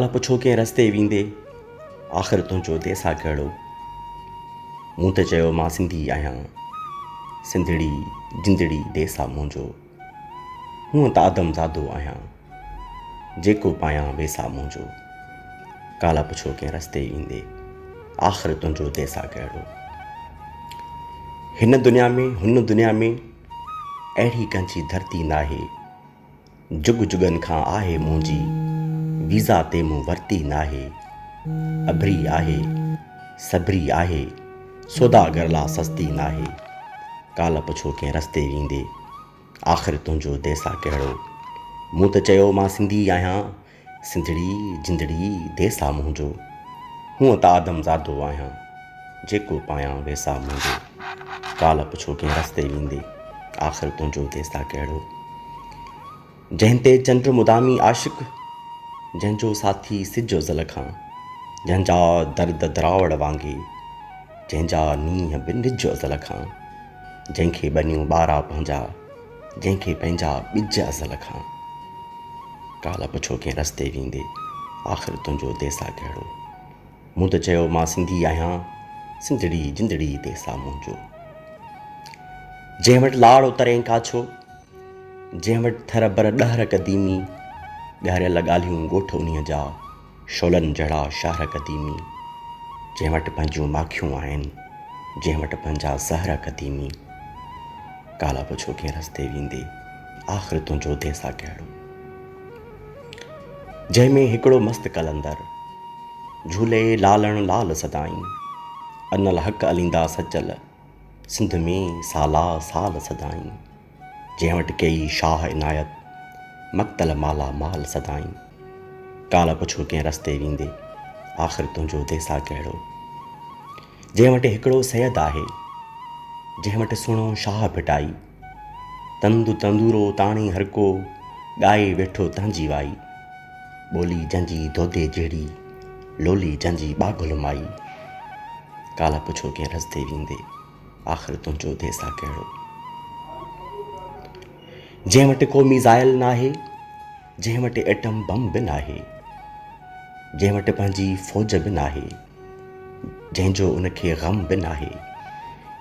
काला पुछो कंहिं रस्ते वेंदे आख़िर तुंहिंजो देसा कहिड़ो। मूं त चयो मां सिंधी आहियां, सिंधड़ी जिंदड़ी देसा मुंहिंजो। हूअं त आदमज़ादो आहियां, जेको पायां वेसा मुंहिंजो। काला पुछो कंहिं रस्ते वेंदे आख़िर तुंहिंजो देसा कहिड़ो। हिन दुनिया में हुन दुनिया में अहिड़ी कंहिंजी धरती नाहे, जुग जुगनि खां आहे मुंहिंजी वीज़ा ते मूं वरिती नाहे। अबरी आहे सबरी आहे, सौदागर ला सस्ती नाहे। काला पुछो कंहिं रस्ते वेंदे आख़िर तुंहिंजो देसा कहिड़ो। मूं त चयो मां सिंधी आहियां, सिंधड़ी जिंदड़ी देसा मुंहिंजो। हूअं त आदमज़ादो आहियां, जेको पायां वेसा मुंहिंजो। काला पुछो कंहिं रस्ते वेंदे आख़िर तुंहिंजो देसा कहिड़ो। जंहिं ते चंड मुदामी आशिक़, जंहिंजो साथी सिज ज़ल खां, जंहिंजा दर्द दरावड़ वांगे, जंहिंजा नींहं बि निज अज़ल खां, जंहिंखे बनियूं ॿारहा पंहिंजा, जंहिंखे पंहिंजा ॿिज अज़ल खां। काला पुछो कंहिं रस्ते वेंदे आख़िर तुंहिंजो देसा कहिड़ो। मूं त चयो मां सिंधी आहियां, सिंधड़ी जिंदड़ी देसा मुंहिंजो। जंहिं वटि लाड़ उतरे काछो, जंहिं वटि थर बर ॾहर क़दीमी, ॻारियल ॻाल्हियूं ॻोठ उन्हीअ जा, शोलनि जहिड़ा शहर क़दीमी। जंहिं वटि पंहिंजूं माखियूं आहिनि, जंहिं वटि पंहिंजा ज़हर क़दीमी। काला पुछो कंहिं रस्ते वेंदे आख़िर तुंहिंजो देसा कहिड़ो। जंहिंमें हिकिड़ो मस्तु कलंदर, झूले लालण लाल सदाईं, अनल हक़ अलींदा सचल, सिंध में साला साल सदाईं। जंहिं वटि कई शाह इनायत, मक़्तल माला माल सदाईं। काला पुछो कंहिं रस्ते वेंदे आख़िर तुंहिंजो देसा कहिड़ो। जंहिं वटि हिकिड़ो सैयद आहे, जंहिं वटि सुहिणो शाह फिटाई, तंदु तंदूरो ताणी हर को ॻाए वेठो तंहिंजी वाई। ॿोली जंहिंजी दोदे जहिड़ी, लोली जंहिंजी बागुल माई। काला पुछो कंहिं रस्ते वेंदे आख़िर तुंहिंजो देसा कहिड़ो। जंहिं वटि को मिज़ाइल नाहे, जंहिं वटि एटम बम बि नाहे, जंहिं वटि पंहिंजी फ़ौज बि नाहे, जंहिंजो उनखे ग़म बि नाहे।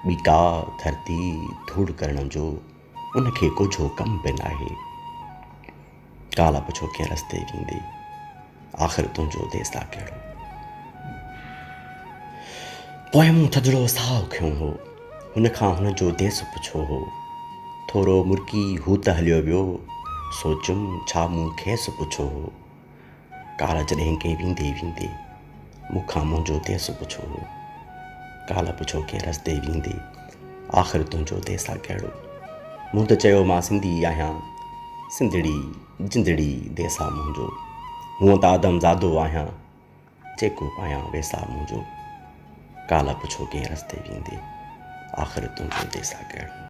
ॿी का धरती धूड़ करण जो उनखे कुझो कम बि नाहे। काला पुछो कंहिं रस्ते वेंदे आख़िर तुंहिंजो देसा कहिड़ो। पोइ मूं थधिड़ो साहु खयों हो, हुनखां हुनजो देस पुछो हो। थोरो मुर्की हू त हलियो वियो, सोचुमि छा मूं खेसि पुछो हो। काला जॾहिं कंहिं वेंदे वेंदे मूंखां मुंहिंजो देस पुछो हो। काला पुछो कंहिं रस्ते वेंदे आख़िर तुंहिंजो देसा कहिड़ो। मूं त चयो मां सिंधी आहियां, सिंधड़ी जिंदड़ी देसा मुंहिंजो। हूअं त आदमज़ादो आहियां, जेको पायां वेसा मुंहिंजो। काला पुछो कंहिं रस्ते वेंदे आख़िर तुंहिंजो देसा कहिड़ो।